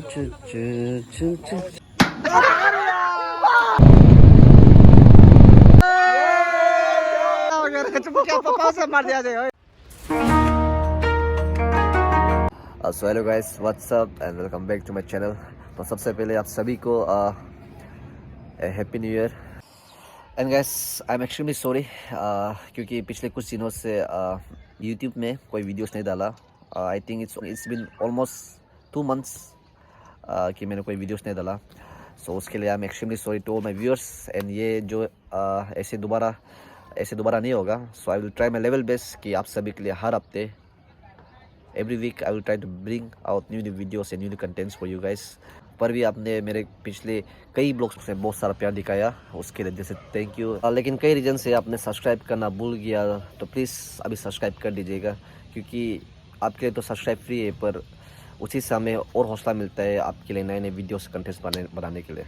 So hello guys, what's up and welcome back to my channel. तो सबसे पहले आप सभी को happy new year. And guys, I am extremely sorry क्योंकि पिछले कुछ दिनों से यूट्यूब में कोई वीडियोस नहीं डाला। I think it's been almost 2 months कि मैंने कोई वीडियोस नहीं डाला। सो उसके लिए I am extremely sorry to all my viewers. And ये जो ऐसे दोबारा नहीं होगा। So I will try my level best कि आप सभी के लिए हर हफ्ते every week I will try to bring out new videos and new contents for you guys। पर भी आपने मेरे पिछले कई ब्लॉग्स में बहुत सारा प्यार दिखाया, उसके लिए जैसे थैंक यू। लेकिन कई रीजन से आपने सब्सक्राइब करना भूल गया, तो प्लीज़ अभी सब्सक्राइब कर दीजिएगा, क्योंकि आपके लिए तो सब्सक्राइब फ्री है, पर उसी से हमें और हौसला मिलता है आपके लिए नए नए वीडियोस कंटेंट्स बनाने के लिए।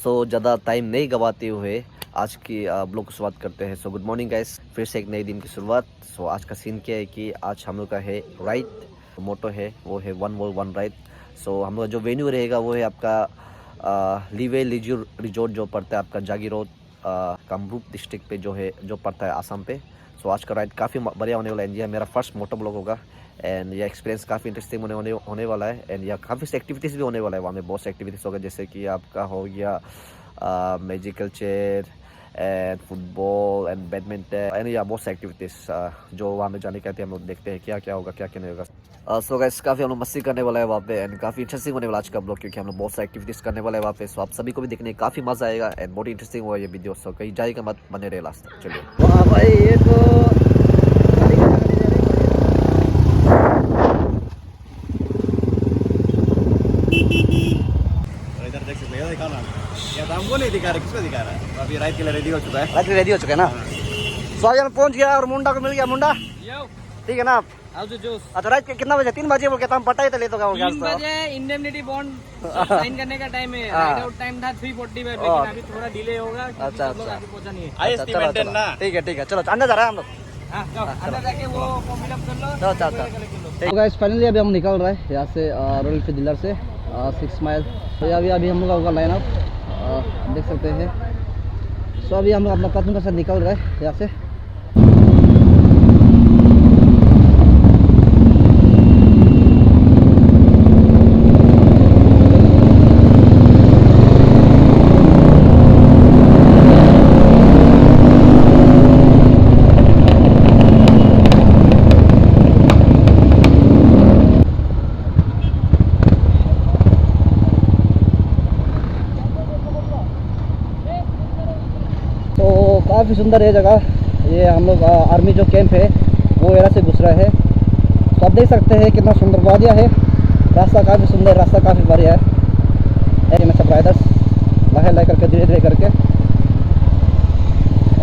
सो ज़्यादा टाइम नहीं गवाते हुए आज की ब्लॉग की शुरुआत करते हैं। सो गुड मॉर्निंग गाइस, फिर से एक नए दिन की शुरुआत। सो आज का सीन क्या है कि आज हम लोग का है राइड, मोटो है वो है वन वर्ल्ड वन राइड। सो हम लोग जो वेन्यू रहेगा वो है आपका लीवे लीजर रिजोर्ट, जो पड़ता है आपका जागी रोड, कामरूप डिस्ट्रिक्ट पे जो पड़ता है आसाम पे। सो आज का राइड काफ़ी बढ़िया होने वाला है। यह मेरा फर्स्ट मोटो ब्लॉग होगा एंड यह एक्सपीरियंस काफ़ी इंटरेस्टिंग होने वाला है। एंड यह काफ़ी सी एक्टिविटीज़ भी होने वाला है। वहाँ में बहुत सी एक्टिविटीज़ होगा, जैसे कि आपका हो गया magical chair and football and badminton and या बहुत सी एक्टिविटीज़ जो वहाँ में जाने कहते हैं। हम लोग देखते हैं क्या क्या होगा, क्या क्या नहीं होगा। सो गाइस, काफ़ी हम लोग मस्ती करने वाला है वहाँ पे एंड काफ़ी इंटरेस्टिंग होने वाला आज का ब्लॉग, क्योंकि हम लोग बहुत सारी एक्टिविटीज़ करने वाले हैं वहाँ पे। सो आप सभी को भी देखने काफ़ी मज़ा आएगा एंड बहुत इंटरेस्टिंग होगा ये वीडियो। सो कहीं जाएगा मत, बने रहे लास्ट तक। चलिए। वाह भाई, ये तो हमको नहीं दिखा रहा, किसको दिखा रहा है? अभी राइड के लिए रेडी हो चुका है। राइड के लिए रेडी हो चुका है ना। सो आज हम पहुंच गया और मुंडा को मिल गया। मुंडा ठीक है ना आप? अच्छा, राइड कितना बजे? 3 बजे बोल के हम पता ही तो ले तो क्या 3 बजे इंडेमनिटी बॉन्ड साइन करने का टाइम है। राइड आउट टाइम था 3:45 में, लेकिन अभी थोड़ा डिले होगा। अच्छा आगे पहुंचा नहीं है। आईएसटी मेंटेन ना। ठीक है, चलो अंदर जा रहे हैं हम लोग। अंदर जाके वो फॉर्म फिल अप कर लो। तो गाइस, फाइनली अभी हम निकल रहे हैं यहाँ से रॉयल एनफील्ड डीलर से 6 माइल। तो अभी हम लोग का होगा लाइन अप, देख सकते हैं। सो अभी हम लोग अपना पार्टनर के साथ निकल रहे हैं यहाँ से। काफ़ी सुंदर है जगह ये। हम लोग आर्मी जो कैंप है वो एरिया से घुस रहे हैं। तो आप देख सकते हैं कितना सुंदर वादिया है। रास्ता काफ़ी सुंदर, रास्ता काफ़ी बढ़िया है। मैं सब राइडर्स लाहे करके धीरे धीरे करके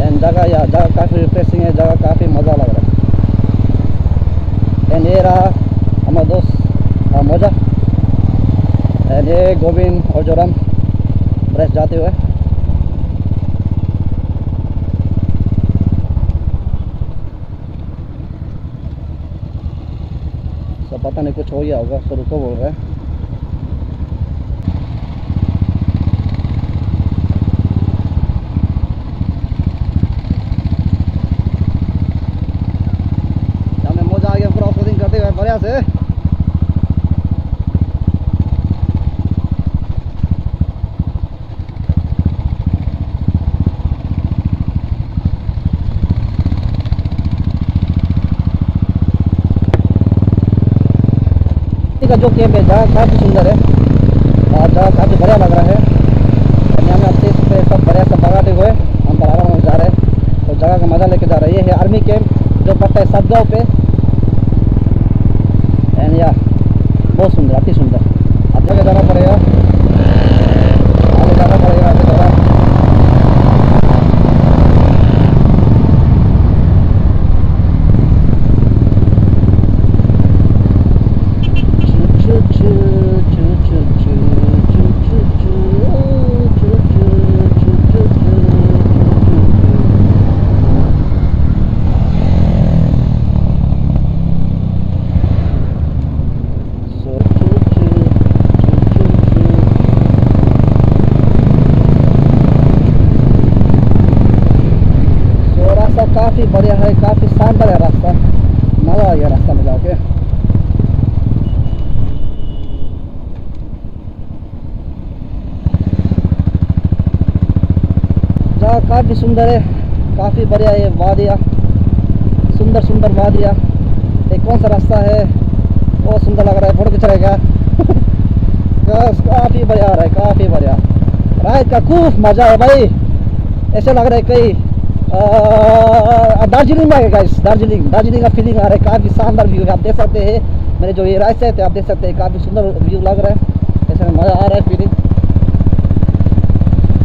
एंड जगह काफ़ी रिफ्रेशिंग है, जगह काफ़ी मज़ा लग रहा है। एंड ये रहा हमारा दोस्त मोजा एंड ये गोविंद और जोराम ब्रेस जाते हुए। पता नहीं कुछ हो गया होगा, सो रुको बोल रहे हैं। हमें मजा आ गया पूरा ऑफरोडिंग करते हुए बढ़िया से। का जो कैंप है जगह काफ़ी सुंदर है और जगह काफ़ी बढ़िया लग रहा है। यहाँ में अपने पे सब बढ़िया सब भगाते हुए हम पर आराम जा रहे हैं। तो जगह का मज़ा लेके जा रहे हैं। ये है आर्मी कैंप जो पड़ता है सदगांव पे एंड या बहुत सुंदर, अति सुंदर। अब जगह जाना पड़ेगा, आगे जाना पड़ेगा, आगे जाना। सुंदर है, काफ़ी बढ़िया ये वादिया, सुंदर सुंदर वादिया। ये कौन सा रास्ता है, बहुत सुंदर लग रहा है, फोटो खींच रहे क्या? काफ़ी बढ़िया आ रहा है, काफ़ी बढ़िया। राइड का खूब मज़ा है भाई, ऐसे लग रहा है कहीं दार्जिलिंग में है गाइस, दार्जिलिंग का फीलिंग आ रहा है। काफ़ी शानदार व्यू है, आप देख सकते हैं। मेरे जो ये राइट साइड है आप देख सकते हैं, काफ़ी सुंदर व्यू लग रहा है, ऐसे मज़ा आ रहा है फीलिंग।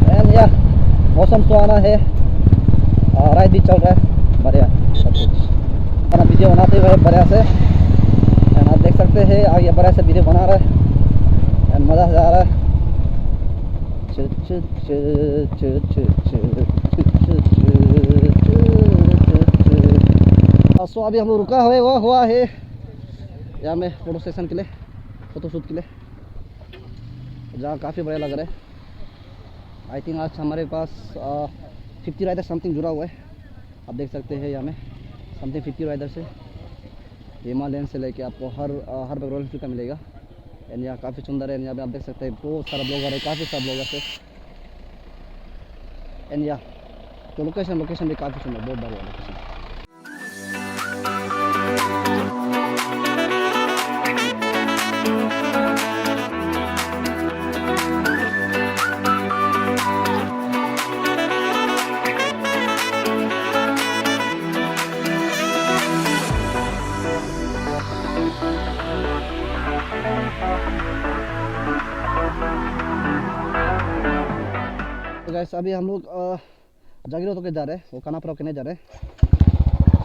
एंड या मौसम सुहाना है, राइड भी चल रहा है बढ़िया, सब कुछ अपना वीडियो बनाते हुए बढ़िया से। एंड आप देख सकते हैं आगे बढ़िया से वीडियो बना रहा है एंड मज़ा से आ रहा है। सो अभी हम लोग रुका हुआ है यहाँ में फोटो सेशन के लिए, फोटोशूट के लिए, जहाँ काफ़ी बढ़िया लग रहा है। आई थिंक आज हमारे पास 50 राइडर समथिंग जुड़ा हुआ है, आप देख सकते हैं यहाँ में समथिंग 50 राइडर से, हिमालयन से लेके आपको हर रॉयल एनफील्ड का मिलेगा। एंड यहाँ काफ़ी सुंदर है, यहाँ पे आप देख सकते हैं बहुत सारा ब्लॉगर है, काफ़ी सारा ब्लॉगर है। एंड यहाँ तो लोकेशन भी काफ़ी सुंदर, बहुत बढ़िया लोकेशन। तो गाइस अभी हम लोग जागीरोड होकर जा रहे हैं, वो खानापुरा होकर नहीं जा रहे हैं।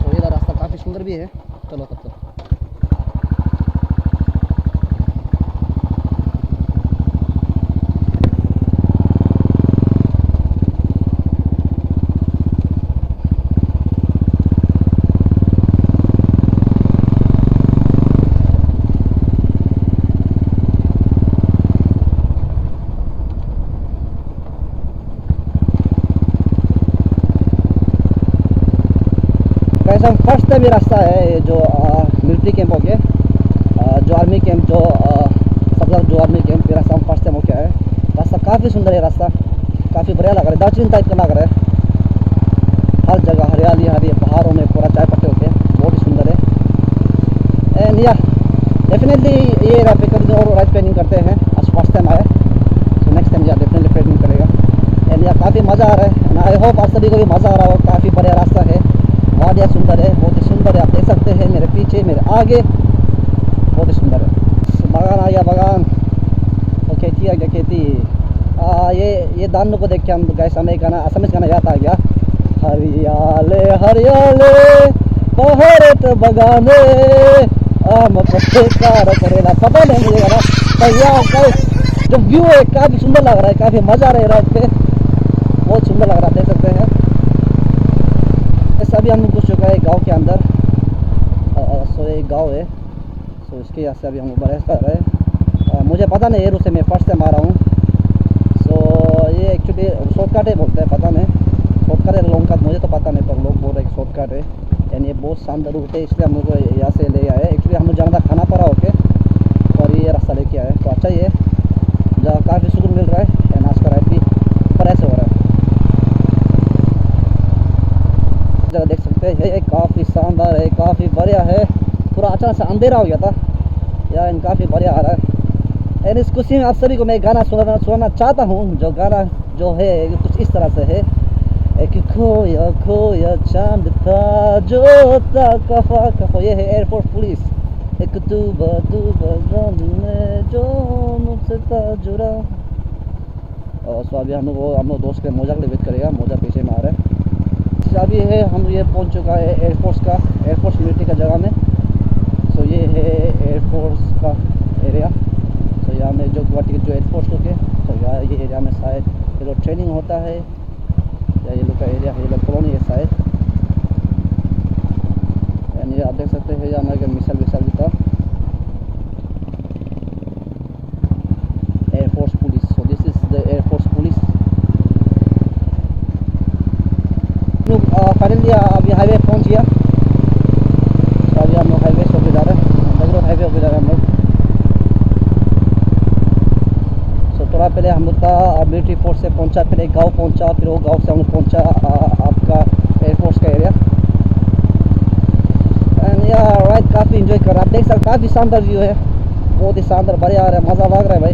तो ये रास्ता काफ़ी सुंदर भी है, चलो तब तक। फर्स्ट टाइम ये रास्ता है, ये जो मिलिट्री कैंप हो गया, जो आर्मी कैंप, जो सब जो आर्मी कैंप, ये रास्ता हम फर्स्ट टाइम हो गया है। रास्ता काफ़ी सुंदर है, रास्ता काफ़ी बढ़िया लग रहा है, दार्जिलिंग टाइप का लग रहा है। हर जगह हरियाली पहाड़ों में पूरा चाय पत्ते होते हैं, बहुत ही सुंदर है। एंड या डेफिनेटली ये पे कभी और राइड प्लानिंग करते हैं, आज फर्स्ट टाइम आए, तो नेक्स्ट टाइम या डेफिनेटली प्लानिंग करेगा। एंड या काफ़ी मज़ा आ रहा है, आई होप आप सभी को भी मज़ा आ रहा हो। काफ़ी बढ़िया रास्ता है, वादिया सुंदर है, बहुत ही सुंदर है, आप देख सकते हैं मेरे पीछे मेरे आगे, बहुत ही सुंदर है। बागान आ गया, बागान और खेती आ गया, खेती। ये दानों को देख के हम गैस हमें गाना, असमिस गाना याद आ गया, हरियाले हरियाले बहरत बगाने आम पत्ते कार करेला, पता नहीं मुझे गाना। तो यार जो व्यू है काफ़ी सुंदर लग रहा है, काफ़ी मज़ा आ रहा है राइड पे, बहुत सुंदर लग रहा है, देख सकते हैं। अभी हम घुस चुका है गांव के अंदर। सो एक गांव है, सो इसके यहाँ से अभी हम बरस कर रहे हैं। मुझे पता नहीं है, उसे मैं फर्स्ट टाइम आ रहा हूँ। सो ये एक्चुअली शॉर्टकट है बोलते हैं, पता नहीं शॉर्टकट है लॉन्ग कट, मुझे तो पता नहीं, पर लोग बोल रहे हैं शॉर्टकट है। यानी ये बहुत शानदार रूट है, इसलिए हम लोग को यहाँ से ले आए। एक्चुअली हम लोग जाना था खानापारा होके, और ये रास्ता लेके आए, तो अच्छा ही है, जहाँ काफ़ी सुकून मिल रहा है। एंड आज का राइड भी बड़ा से हो रहा है, देख सकते हैं काफ़ी शानदार है, काफ़ी बढ़िया है। पूरा अचानक से अंधेरा हो गया था यार, काफ़ी बढ़िया आ रहा है। एंड इस खुशी में आप सभी को मैं गाना सुनाना चाहता हूँ, जो गाना जो है कुछ इस तरह से है। एक खोया खोया चांद था जो था कफा कफा, ये है एयरपोर्ट पुलिस। एक डूबा डूबा चांद में जो मुझसे था जुड़ा। और सो अभी हम लोग दोस्त के मोजा के लिए वेट करेगा, मोजा पीछे में आ रहा है। अभी है हम ये पहुंच चुका है एयरफोर्स मिलिट्री का जगह में। सो ये है एयरफोर्स का एरिया। सो यहाँ में जो गुवाहाटी के जो एयरफोर्स लोग है, तो यहाँ ये एरिया में शायद ये लोग ट्रेनिंग होता है, या ये लोग का एरिया है, ये लोग कॉलोनी है शायद। यानी आप देख सकते हैं यहाँ में मिसाइल विसाइल भी था। Air force police, so this is the air force police. Finally अभी हाईवे पहुंच गया, तो अभी हम लोग हाईवे से होकर जा रहे हैं, जागीरोड हाईवे होकर जा रहे हैं हम लोग। सो थोड़ा पहले पहले हम लोग का मिलिट्री फोर्स से पहुंचा, फिर एक गांव पहुंचा, फिर वो गांव से हम लोग पहुंचा आपका एयरफोर्स का एरिया। एंड या राइड काफ़ी इंजॉय कर रहा है। आप देख सकते काफ़ी शानदार व्यू है, बहुत ही शानदार, बढ़िया आ रहा है, मज़ा लग रहा है भाई,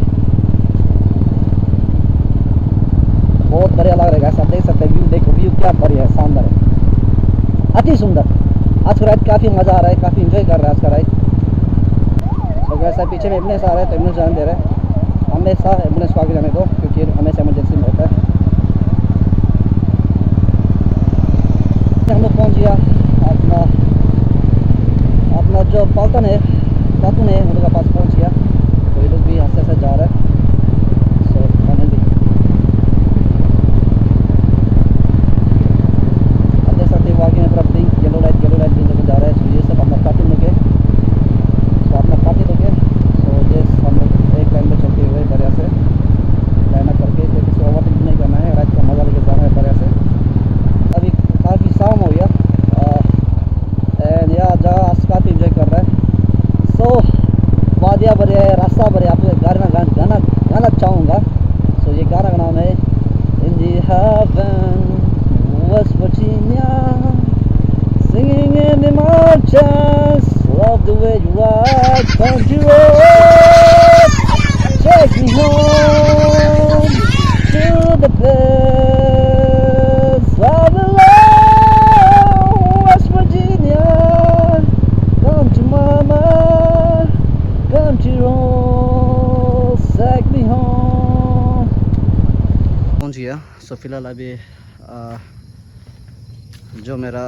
बहुत बढ़िया लग रहा है। आप देख सकते हैं व्यू, देखो व्यू क्या बढ़िया है, शानदार है, अति सुंदर। आज का राइड काफ़ी मज़ा आ रहा है, काफ़ी इंजॉय कर रहा है आज का राइड। तो वैसा पीछे में एम्बुलेंस आ रहा है तो एम्बुलेंस जाने दे रहे हैं, हमेशा एम्बुलेंस को आगे जाने दो क्योंकि हमेशा इमरजेंसी में होता है। हम लोग पहुँच गया अपना जो पाल्टन है, खातून है, उन लोग के पास पहुँच गया। तो ये लोग भी हंसते हंसते जा रहे हैं। सो फाइनली आप देख सकते हो आगे में पूरा ब्लिंक येलो लाइट ब्लिंक होकर जा रहा है। सो ये सब अपना खातून लोग है, सो अपना पार्टी लोग है। सो ये हम लोग एक लाइन में चलते हुए बढ़िया से लाइन अप करके, फिर किसी ओवरटेक नहीं करना है, रात का मज़ा लेके जाना है बढ़िया से। अभी काफ़ी शाम हो गया एंड यह जगह आज काफ़ी इंजॉय कर रहा है। सो वादियाँ बढ़िया है, रास्ता बढ़िया, आपको गाना चाहूँगा। सो ये गाना का नाम है in the heaven West Virginia singing in the mountains, love the way you ride, country road, take me home to the place I belong, West Virginia, country mama, country road, take me home। पहुंच गया। सो फिलहाल अभी जो मेरा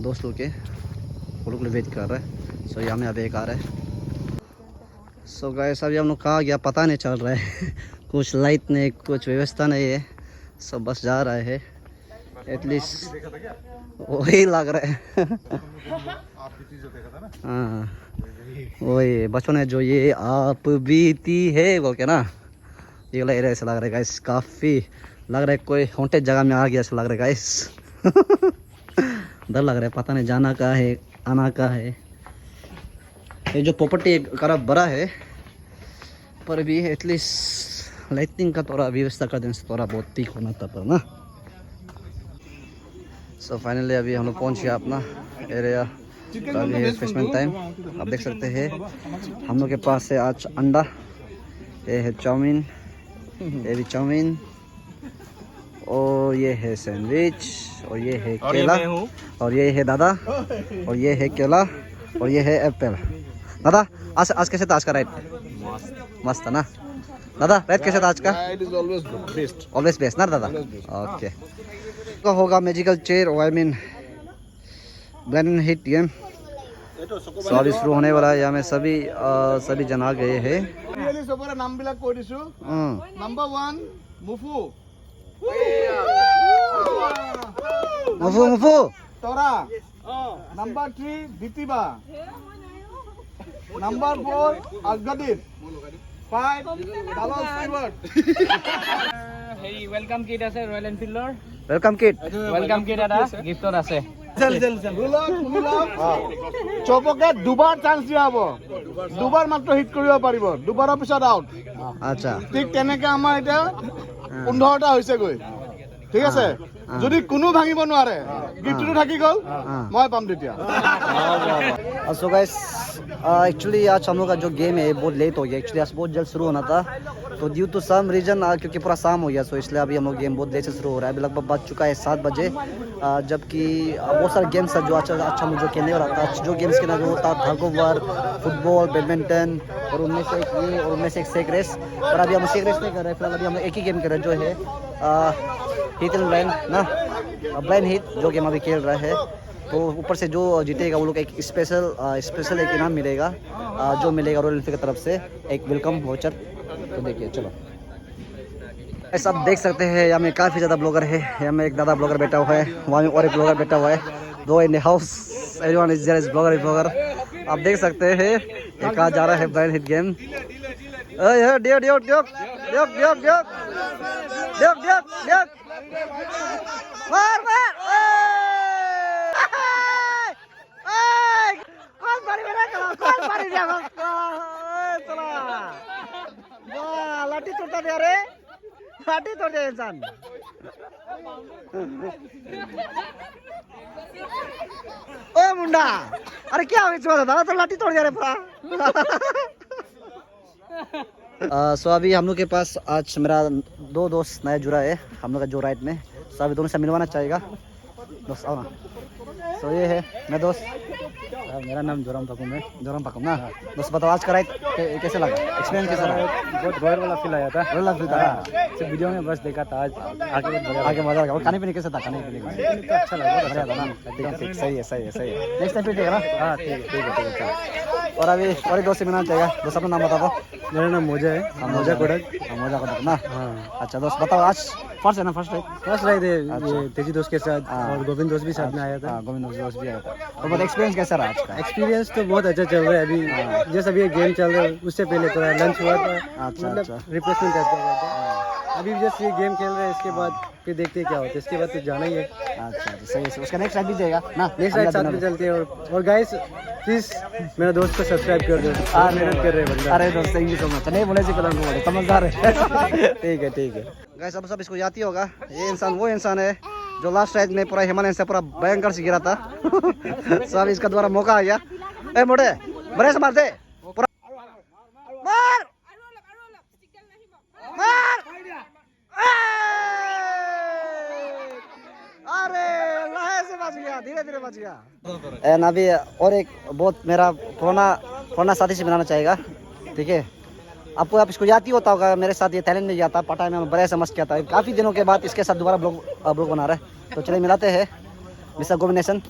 दोस्त लोग के वो लोग वेट कर रहा है। सो यहाँ में अभी एक आ रहा है। सो गाइस अभी हम लोग कहाँ गया पता नहीं चल रहा है कुछ लाइट नहीं, कुछ व्यवस्था नहीं है, सो बस जा रहा है। एटलीस्ट वही लग रहा है हाँ वही बचपन है जो ये आप बीती है वो क्या ना, ये लग रहा है, ऐसा लग रहा है गाइस, काफ़ी लग रहा है कोई हॉन्टेड जगह में आ गया ऐसा लग रहा है गाइस डर लग रहा है, पता नहीं जाना कहाँ है आना कहाँ है। ये जो प्रॉपर्टी काफ़ी बड़ा है पर भी एटलीस्ट लाइटिंग का थोड़ा व्यवस्था कर देने से थोड़ा बहुत ठीक होना था पर ना। सो फाइनली अभी हम लोग पहुँच गया अपना एरिया। तो अभी है रिफ्रेशमेंट टाइम। आप देख सकते हैं हम लोग के पास है आज अंडा, ये है चाउमीन, ये भी चाउमीन, और ये है सैंडविच, और ये है केला, और ये है दादा, और ये है केला, और ये है एप्पल। दादा आज कैसे था आज का राइड? मस्त था ना दादा? राइड कैसे था आज का? ऑलवेज बेस्ट ना दादा? ओके तो होगा magical chair, I mean blend hit game. So अभी शुरू होने वाला है। यहाँ में सभी जन आ गए हैं। नाम बिला কৈ দিছো। नंबर 1 मुफु मुफु तोरा, नंबर 3 बितिबा, नंबर 4 अगदीप, 5 डालस स्टीवर्ट। হেৰি ওয়েলকাম কিট আছে ৰয়েল এনফিল্ডৰ, वेलकम किट এটা গিফটত আছে। চবকে দুবাৰ চান্স দিয়া হ'ব, দুবাৰ মাত্ৰ হিট কৰিব পাৰিব, দুবাৰৰ পিছত আউট। আচ্ছা ঠিক তেনেকে আমাৰ এতিয়া 15টা হৈছেগৈ, ঠিক আছে। যদি কোনো ভাঙিব নোৱাৰে গিফ্টটো থাকি গ'ল, মই পাম তেতিয়া। सो गाइस एक्चुअली आज हम लोग का जो गेम है बहुत लेट हो गया। एक्चुअली आज बहुत जल्द शुरू होना था तो ड्यू टू सम रीजन क्योंकि पूरा शाम हो गया, सो इसलिए अभी हम लोग गेम बहुत लेट से शुरू हो रहा है। अभी लगभग बज चुका है 7 बजे, जबकि बहुत सारे गेम्स था जो अच्छा हम जो खेलने वाला था। जो गेम्स खेलना जो होता था tug of war, football, badminton, और उनमें से एक ये और उनमें से एक सेक रेस। और अभी हम सेक रेस नहीं कर रहे हैं, फिलहाल अभी हम एक ही गेम कर रहे हैं जो है हिट एंड ब्लाइंड ना, ब्लाइंड हिट जो गेम अभी खेल रहा है। तो ऊपर से जो जीतेगा वो लोग एक स्पेशल एक इनाम मिलेगा, जो मिलेगा रॉयल एनफील्ड की तरफ से एक वेलकम वाउचर। तो देखिए चलो ऐसा आप देख सकते हैं यहाँ में काफ़ी ज़्यादा ब्लॉगर है। यहाँ में एक दादा ब्लॉगर बैठा हुआ है, वहाँ में और एक ब्लॉगर बैठा हुआ है, दो in the house, everyone is there is blogger. आप देख सकते हैं ये कहा जा रहा है ब्लाइंड हिट गेम। लाठी तो तोड़ दिया रे, लाठी तोड़ दिया इंसान। ओ मुंडा, अरे क्या हो गया तो लाठी तोड़ दिया रे पूरा। सो अभी हम लोग के पास आज मेरा दो दोस्त नया जुड़ा है हम लोग का जो राइड में। सो अभी दोनों से मिलवाना चाहेगा दोस्त, आओ ना। सो ये है मेरा दोस्त, मेरा नाम जोराम पाकुम है। जोराम पाकुम ना। दोस्त बताओ आज का राइड कैसे लगा, एक्सपीरियंस कैसा रहा? बहुत रॉयल वाला फील आया था। रॉयल फील था, सिर्फ वीडियो में बस देखा था, आज आगे मजा आ गया। और खाने पीने कैसा था? खाने पीने तो अच्छा लगा, बहुत बढ़िया अच्छा था ना, एकदम ठीक। सही है सही है सही है। नेक्स्ट टाइम फिर ठीक है ना? हाँ ठीक है ठीक है ठीक है। और अभी और एक दोस्त से मिलना चाहिए। दोस्त अपना नाम बता दो। मेरा नाम मोजा है, मोजा कोडक। मोजा कोडक ना। हाँ अच्छा दोस्त बताओ आज फर्स्ट है ना? फर्स्ट राइड फर्स्ट राइड है ये तेजी दोस्त के साथ, और गोविंद दोस्त भी साथ में आया था। गोविंद दोस्त भी आया था। और बहुत एक्सपीरियंस कैसा रहा आज का? एक्सपीरियंस तो बहुत अच्छा चल रहा है अभी। जैसे अभी गेम चल रहा है उससे पहले थोड़ा लंच हुआ था, मतलब रिप्लेसमेंट करते हुआ था। अभी जस्ट ये गेम खेल रहे हैं, इसके बाद फिर देखते हैं क्या होता है। इसके बाद तो जाना ही है। अच्छा सही है। उसका नेक्स्ट राइड भी जाएगा ना? नेक्स्ट राइड साथ में चलते हैं। और गाइस प्लीज मेरा दोस्त को सब्सक्राइब कर दो, मेहनत कर रहे हैं बंदा। अरे दोस्त थैंक यू सो मच। नहीं बोले से कलम को बोले, समझदार है। ठीक है ठीक है। गाइस अब सब इसको याद ही होगा, ये इंसान वो इंसान है जो लास्ट राइड में पूरा हिमालयन से पूरा भयंकर से गिरा था। सब इसका दोबारा मौका आ गया। ए मोटे बड़े से मार दे, पूरा मार मार। अरे लाहे से बच गया, धीरे धीरे बच गया। एंड अभी और एक बहुत मेरा पुराना साथी से मिलाना चाहेगा, ठीक है? आपको आप इसको याद ही होता होगा, मेरे साथ ये थाईलैंड में गया था, पटाया में बड़े से मस्त किया था। काफ़ी दिनों के बाद इसके साथ दोबारा ब्लॉग बना रहा है। तो चलिए मिलाते हैं mister Govind.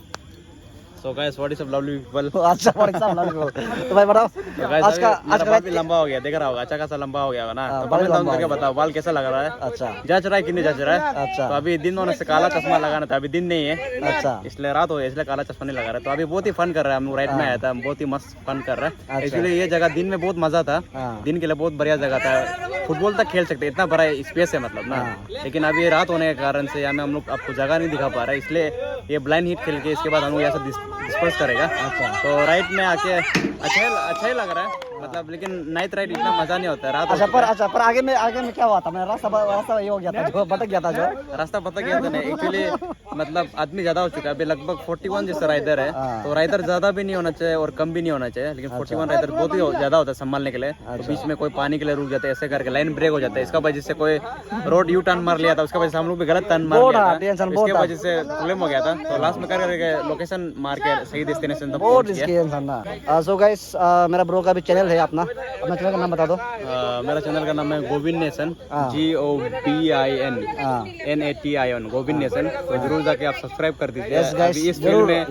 So guys, what is up lovely people? अच्छा तो भाई बताओ So guys, आज का बाल भी लंबा हो गया, देख रहा होगा, अच्छा खासा लंबा हो गया होगा ना। तो बाल कमेंट डाउन लंबा करके हो गया। बताओ बाल कैसा लग रहा है। अच्छा जच रहा है कि नहीं जच रहा है। अच्छा। तो अभी दिन होने से काला चश्मा लगाना था, अभी दिन नहीं है, अच्छा इसलिए रात हो गई, इसलिए काला चश्मा नहीं लगा रहा है। तो अभी बहुत ही फन कर रहा है, हम लोग राइड में आया था, बहुत ही मस्त फन कर रहा है। अच्छा। इसलिए ये जगह दिन में बहुत मजा था, हाँ। दिन के लिए बहुत बढ़िया जगह था, फुटबॉल तक खेल सकते, इतना बड़ा स्पेस है मतलब ना। लेकिन अभी रात होने के कारण से यहाँ में हम लोग आपको जगह नहीं दिखा पा रहे, इसलिए ये ब्लाइंड हिट खेल के इसके बाद हम लोग ऐसा डिस्पर्स करेगा। तो राइड में आके अच्छा ही लग रहा है मतलब, लेकिन नाइट राइड इतना मजा नहीं होता है रात। अच्छा पर आगे में क्या हुआ था? मैं रास्ता ये हो गया था, जो भटक गया था, जो रास्ता पता गया था नहीं एक्चुअली, मतलब आदमी ज्यादा हो चुका है अभी, लगभग 41 जैसे राइडर है। तो राइडर ज्यादा भी नहीं होना चाहिए और कम भी नहीं होना चाहिए, लेकिन 41 राइडर बहुत ही ज्यादा होता है संभालने के लिए। तो बीच में कोई पानी के लिए रुक जाता है, ऐसे करके लाइन ब्रेक हो जाता है, इसका वजह से कोई रोड यू टर्न मार लिया था, उसका वजह से हम लोग भी गलत टर्न मार लिया था, इसके वजह से प्रॉब्लम हो गया था। तो लास्ट में करके लोकेशन मार के सही डेस्टिनेशन तक पहुंच गया। सो गाइस मेरा ब्रो का भी चैनल है, अपना चैनल का नाम बता दो। मेरा चैनल का नाम है Govind nation, GOBINNATION, Govind nation. तो जरूर जाके आप सब्सक्राइब कर दीजिए। अभी इस फील्ड में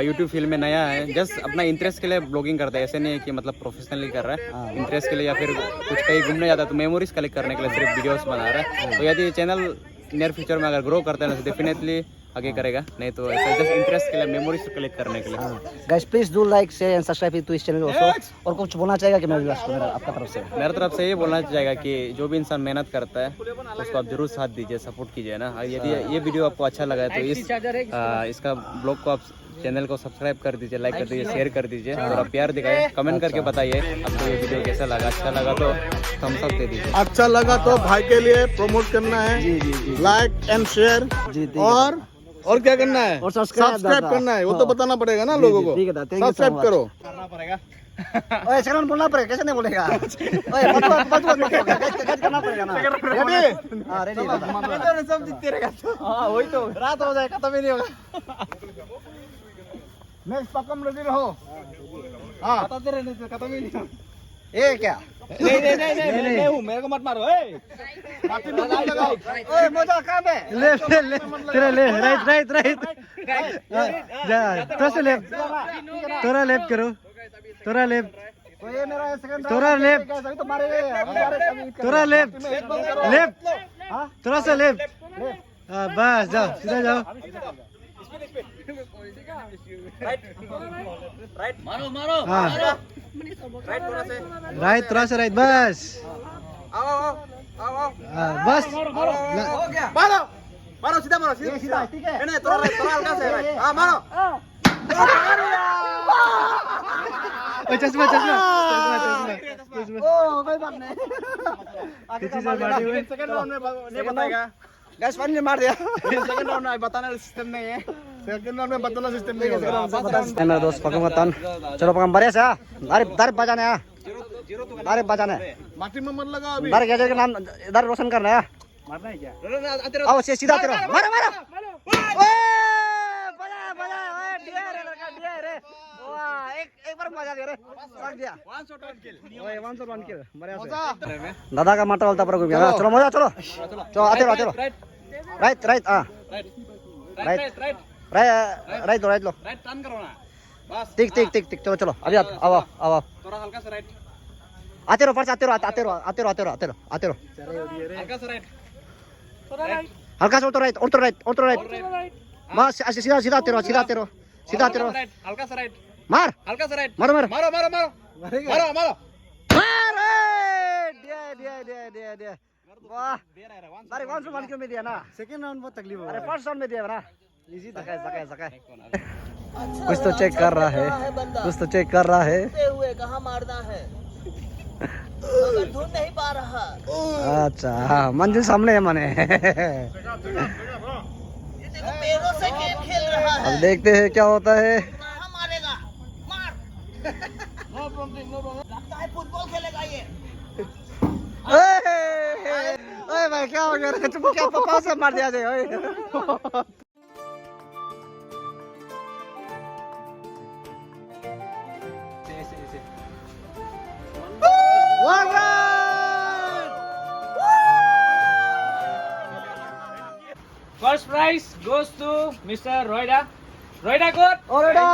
यूट्यूब फील्ड में नया है, जस्ट अपना इंटरेस्ट के लिए ब्लॉगिंग करता है, ऐसे नहीं है कि मतलब प्रोफेशनली कर रहा है, इंटरेस्ट के लिए या फिर कुछ कहीं घूमने जाता है तो मेमोरीज कलेक्ट करने के लिए सिर्फ वीडियोस बना रहा है। तो यदि चैनल नियर फ्यूचर में अगर ग्रो करता है तो डेफिनेटली आगे करेगा, नहीं तो ऐसा जस्ट इंटरेस्ट के लिए, मेमोरीज कलेक्ट करने के लिए। Guys please do like share and subscribe to इस चैनल ऑल्सो। और कुछ बोलना चाहेगा कि मैं व्यूअर्स को, मेरा आपका तरफ से? मेरी तरफ से ये बोलना चाहेगा कि जो भी इंसान मेहनत करता है उसको आप जरूर साथ दीजिए, सपोर्ट कीजिए ना। यदि ये वीडियो आपको अच्छा लगा है तो इसका ब्लॉग को आप चैनल को सब्सक्राइब कर दीजिए, लाइक कर दीजिए, शेयर कर दीजिए, और आप प्यार दिखाइए, कमेंट करके बताइए आपको ये वीडियो कैसा लगा। अच्छा लगा तो थम्स अप दे दीजिए, अच्छा लगा तो भाई के लिए प्रमोट करना है, लाइक एंड शेयर, और क्या करना है, और सब्सक्राइब करना है, वो तो बताना पड़ेगा ना लोगों को। सब्सक्राइब करो। ओए चैनल बोलना पड़ेगा, कैसे नहीं बोलेगा? ओए मत करना पड़ेगा ना। रेडी? हां रेडी। सब जीतते रहेगा। हां वही तो, रात हो जाए खत्म ही नहीं होगा। नेक्स्ट पक्कम रेडी रहो। हां बताते रहने से खत्म ही नहीं होगा। ये क्या? नहीं हूँ, मेरे को मत मारो। माटी में नहीं लगाओ। ओए मजा कहां पे? ले तेरा ले, राइट जा थोड़ा सा लेफ्ट, थोड़ा लेफ्ट करो, थोड़ा लेफ्ट, तो ये मेरा सेकंड थोड़ा लेफ्ट, अभी तो मारे थोड़ा लेफ्ट, हां थोड़ा सा लेफ्ट। हाँ बस जाओ, सीधा जाओ। मारो हाँ राइट, थोड़ा सा राइट, बस बस मारो सीधा मारो सीधा। ठीक है। नहीं थोड़ा हल्का से राइट। हां मारो। चश्मा ओ कोई बात नहीं सेकंड राउंड में नहीं बताएगा गैस पानी ने मार दिया सेकंड राउंड में बताना सिस्टम नहीं है सेकंड राउंड में बताना सिस्टम नहीं होगा मेरा दोस्त पकड़ तान चलो पकड़ बढ़िया से दारे दारे बजाने है दारे बजाने माटी में मत लगा अभी दारे गैजेट का नाम दारे रोशन करना है मारना है क्या आओ सीधा तेरा मारो मारो ओए बजा बजा ओए दिया रे लड़का दिया रे वाह एक बार बजा दे रे रख दिया ओए 1 शॉट 1 किल बढ़िया से दादा का माटा बोलता पर कोई चलो मजा चलो चलो आते रहो राइट राइट हां राइट राइट लो राइट टर्न करो ना बस टिक चलो चलो अभी आओ थोड़ा हल्का सा राइट आते रहो फर्स्ट आते रहो हल्का सा राइट हल्का से और तो राइट बस सीधा आते रहो हल्का सा राइट मार हल्का सा राइट मारो मारो मार दिया वाह अरे 1 शॉट 1 किल में दिया ना सेकंड राउंड बहुत तकलीफ हो अरे फर्स्ट राउंड में दिया ना इजी जगह कुछ तो चेक कर रहा है हुए कहाँ मारना है मगर ढूंढ नहीं पा रहा अच्छा हाँ मंजिल सामने है माने ये देखो पैरों से गेम खेल रहा है अब देखते हैं क्या होता है कहाँ मारेगा मार लगता है फुटबॉल खेलेगा ये ओए भाई क्या हो गया तुम क्या पापा से मार दिया ओए First prize goes to Mr. Roida. Roida good. ओरेडा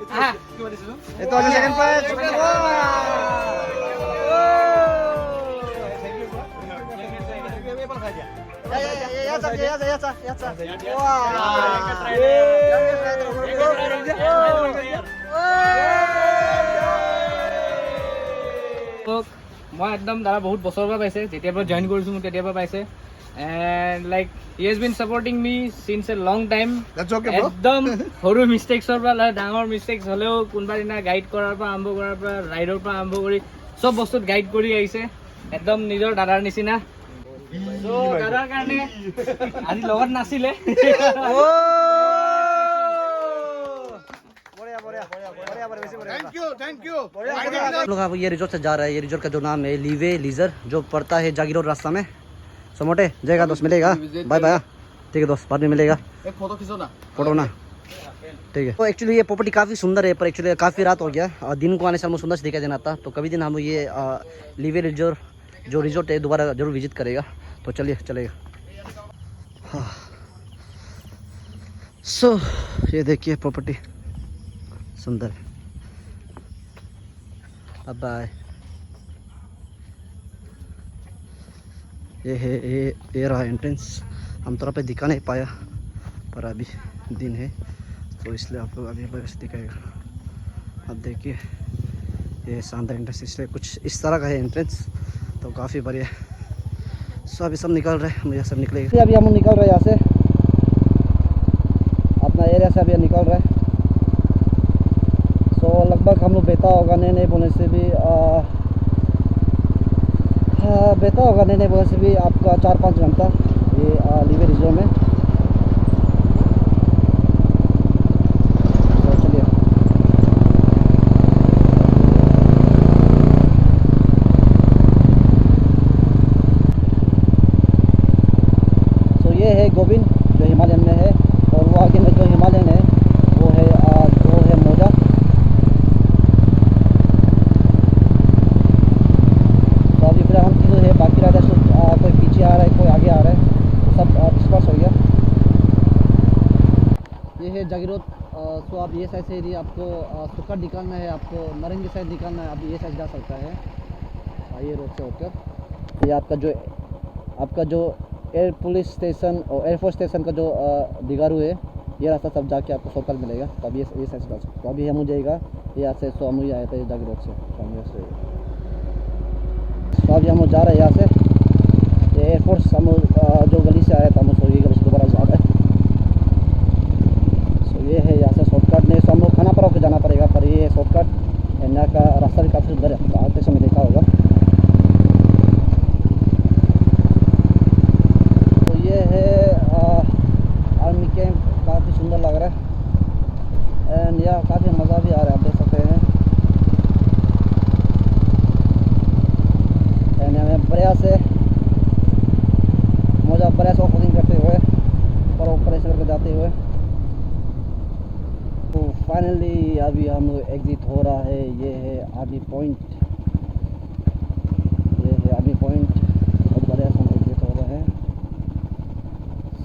Ah, itu ada second prize মই একদম দাদা বহুত বছৰৰ পৰা পাইছে যেতিয়াৰ পৰা জইন কৰিছোঁ মোক তেতিয়াৰ পৰা পাইছে and like he has been supporting me signs a long time একদম সৰু মিষ্টেক্সৰ পৰা লৈ ডাঙৰ মিষ্টেক্স হ'লেও কোনোবা দিনা গাইড কৰাৰ পৰা আৰম্ভ কৰাৰ পৰা ৰাইডৰ পৰা আৰম্ভ কৰি চব বস্তুত গাইড কৰি আহিছে একদম নিজৰ দাদাৰ নিচিনা দাদাৰ কাৰণে আজি লগত নাছিলে थैंक यू हम लोग अब ये रिजोर्ट से जा रहे हैं ये रिजोर्ट का जो नाम है लीवे लीजर जो पड़ता है जागीर रोड रास्ता में सो मोटे जाएगा दोस्त मिलेगा बाय बाय ठीक है दोस्त बाद में मिलेगा एक फोटो खींचो ना फोटो ना ठीक है तो एक्चुअली ये प्रॉपर्टी काफ़ी सुंदर है पर एक्चुअली काफ़ी रात हो गया और दिन को आने से हमको सुंदर से दिखाई देना था तो कभी दिन हम ये लीवे रिजोर्ट जो रिजोर्ट है दोबारा जरूर विजिट करेगा तो चलिए चलेगा हाँ सो ये देखिए प्रॉपर्टी सुंदर है अब बाय ये है ये रहा एंट्रेंस हम थोड़ा पे दिखा नहीं पाया पर अभी दिन है तो इसलिए आपको अभी बस दिखाएगा अब देखिए ये शानदार एंट्रेंस इसलिए कुछ इस तरह का है एंट्रेंस तो काफ़ी बढ़िया सो अभी सब निकल रहे हैं मुझे सब निकलेगा अभी हम निकल रहे हैं यहाँ से अपना एरिया से अभी निकल रहे हैं तो लगभग हम लोग बेता होगा नहीं बोलने से भी बेता होगा नहीं बोलने से भी आपका 4-5 घंटा ये लीवे रिजोर्ट में तो चलिए तो ये है गोविंद जो हिमालयन में है और वो आगे में जो हिमालयन है वो है मोजा हम तीनों है बाकी राइडर्स कोई पीछे आ रहा है कोई आगे आ रहा है तो सब डिस्पर्स हो गया ये है जागीरोड तो आप ये साइड से यदि आपको सुकर निकालना है आपको नारंगी साइड निकालना है आप ये साइड जा सकता है ये रोड से होकर ये आपका जो एयर पुलिस स्टेशन और एयरफोर्स स्टेशन का जो दिगारू है ये रास्ता सब जाके आपको शॉर्टकट मिलेगा तो अब ये साइड से जा सकते तो अभी हम जाएगा यहाँ से तो हम आया था जागीरोड से तो अभी हम जा रहे हैं यहाँ से ये एयरफोर्स हम जो गली से आया था हम सो ये गली से दोबारा जा रहे हैं। सो ये है यहाँ से शॉर्टकट नहीं, सो हम लोग खाना पड़ा होकर जाना पड़ेगा, पर ये शॉर्टकट एंड यहाँ का रास्ता भी काफ़ी सुंदर है, आते समय देखा होगा। तो ये है आर्मी कैंप, काफ़ी सुंदर लग रहा है एंड यहाँ काफ़ी मज़ा भी आ रहा है, आप देख सकते हैं। एंड हमें बढ़िया से मौजा बढ़िया से ऑफरोडिंग करते हुए और ऊपर ऐसे करके जाते हुए तो फाइनली अभी हम लोग एग्जिट हो रहा है। ये है आर्मी पॉइंट, ये है आर्मी पॉइंट, बहुत बढ़िया से हम एग्जिट हो रहे हैं।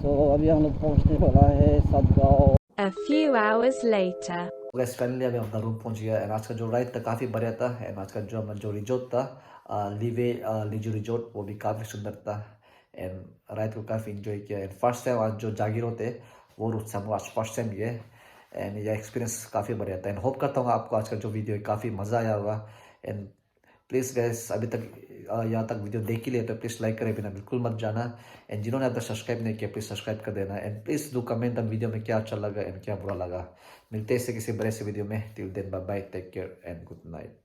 सो अभी हम लोग पहुँचने वाला है सदगांव। A few hours later. Gas finally अभी अपना रूम पहुंच गया एंड आज का जो राइड था काफ़ी बढ़िया था एंड आज का जो रिजोर्ट था लिवे लिजू रिजोर्ट वो भी काफ़ी सुंदर था एंड राइड को काफ़ी इन्जॉय किया। एंड फर्स्ट टाइम आज जो जागीरो थे वो रूट से हम आज फर्स्ट टाइम गए एंड यह एक्सपीरियंस काफ़ी बढ़िया था एंड होप करता हूँ आपको आज का जो वीडियो है काफ़ी मज़ा आया होगा। एंड प्लीज़ गैस अभी तक यहाँ तक वीडियो देख ही लिया तो प्लीज़ लाइक करे बिना बिल्कुल मत जाना एंड जिन्होंने अब तक सब्सक्राइब नहीं किया प्लीज़ सब्सक्राइब कर देना and please do comment on video में क्या अच्छा लगा एंड क्या बुरा लगा। मिलते हैं इससे किसी बड़े से वीडियो में, till then bye bye, take care and good night.